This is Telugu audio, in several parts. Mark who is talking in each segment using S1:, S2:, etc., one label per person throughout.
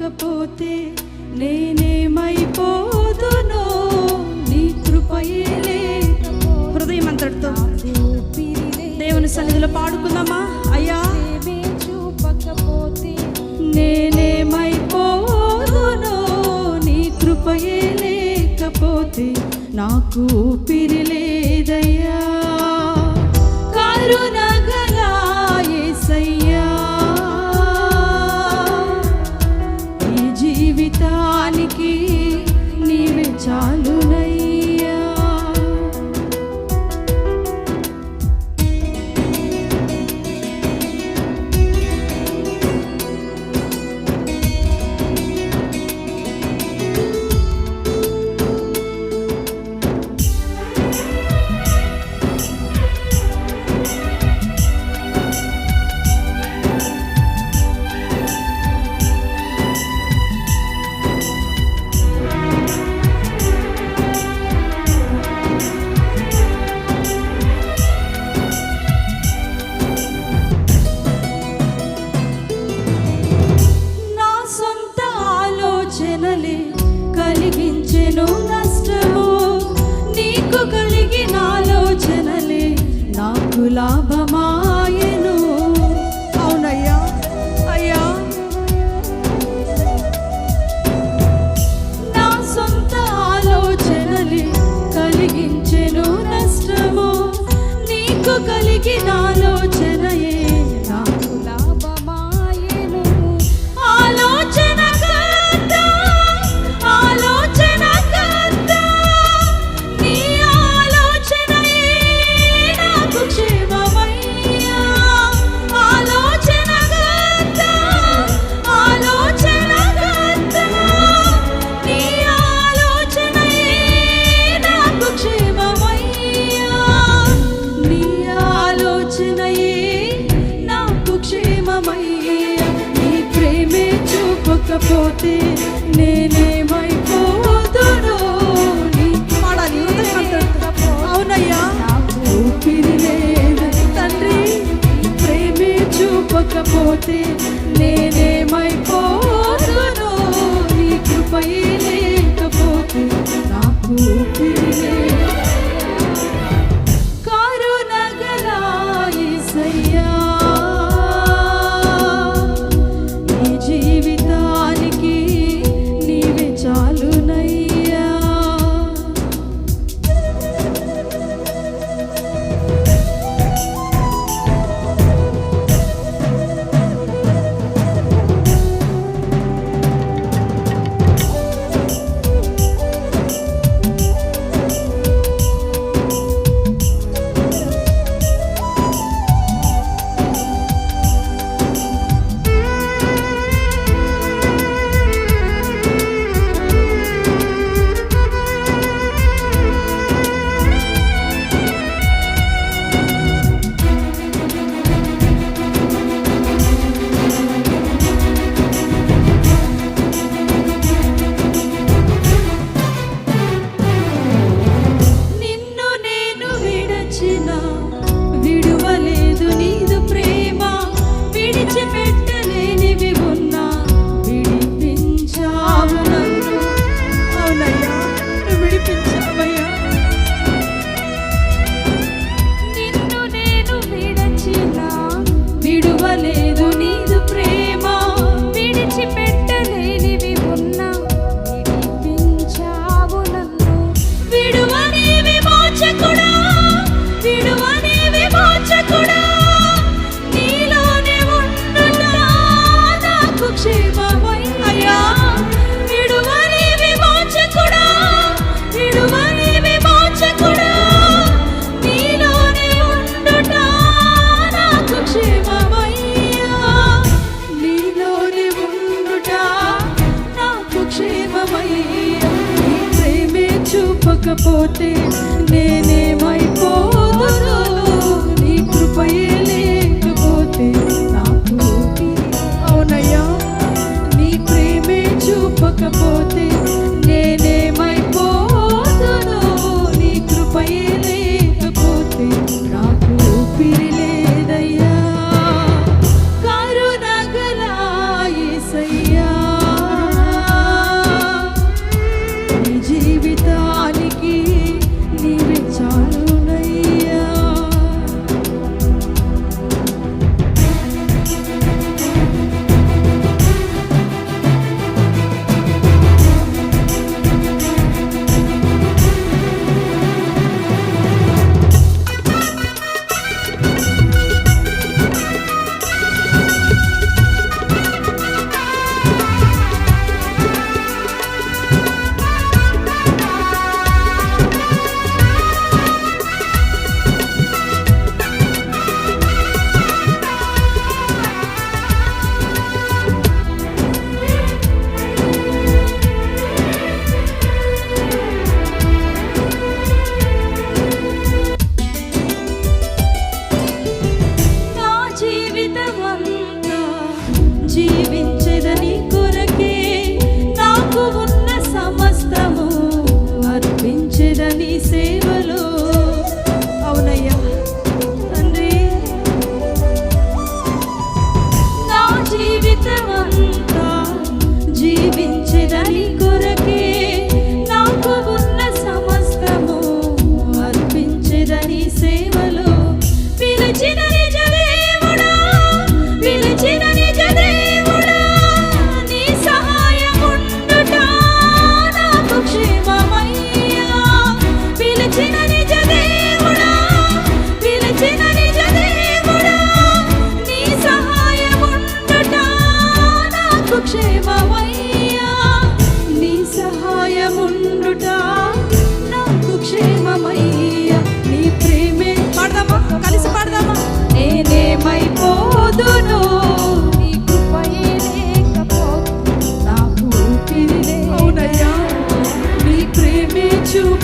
S1: చూపకపోతే నేనేమైపోదునో, నీ కృపయే లేకపోతే. హృదయం అంతటితో దేవుని సన్నిధిలో పాడుకుందామా? అయ్యా చూపకపోతే నేనేమైపోదునో, నీ కృపయే లేకపోతే నాకు ఊపిరి లేదయ్యా. కరుణగల యేసయ్యా, ఈ జీవితానికి నీవే చాలునయ్యా. కలిగించెను నష్టము, నీకు కలిగిన ఆలోచనలే నాకు లాభమాయెను. అవునయ్యా, అయ్యా నా సొంత ఆలోచనలే కలిగించెను నష్టము, నీకు కలిగిన ఆలోచనయే నాకు లాభమాయెను. ఆలోచన పోతే నేనేమైపోదునో, పాడాలి అవునయ్యా. ఊపిరి లేదు తండ్రి, ప్రేమే చూపకపోతే నేనేమైపోదునో, నీ కృపయే లేకపోతే నాకు ఊపిరి లేదు. కరుణగల యేసయ్యా, చూపకపోతే నేనేమైపోదునో, నీ కృపయే లేకపోతే నాకు ఊపిరి. అవునయ్యా, నీ ప్రేమే చూపకపోతే నేనేమైపోదునో, నీ కృపయే లేకపోతే నాకు ఊపిరి లేదయ్యా. కరుణగల యేసయ్యా,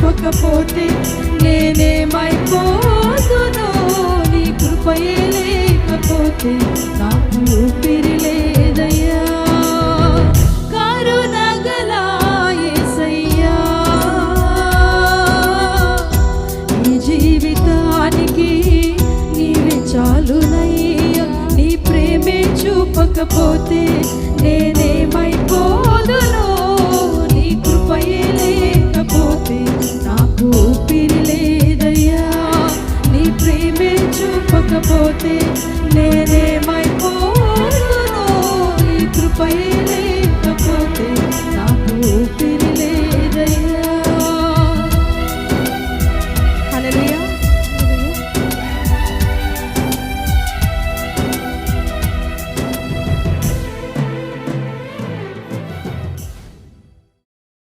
S1: చూపకపోతే నేనేమైపోతును, నీ కృపయే లేకపోతే నాకు ఊపిరి లేదయ్యా. కరుణగల యేసయ్యా, ఈ జీవితానికి నీవే చాలునయ్యా. నీ ప్రేమే చూపకపోతే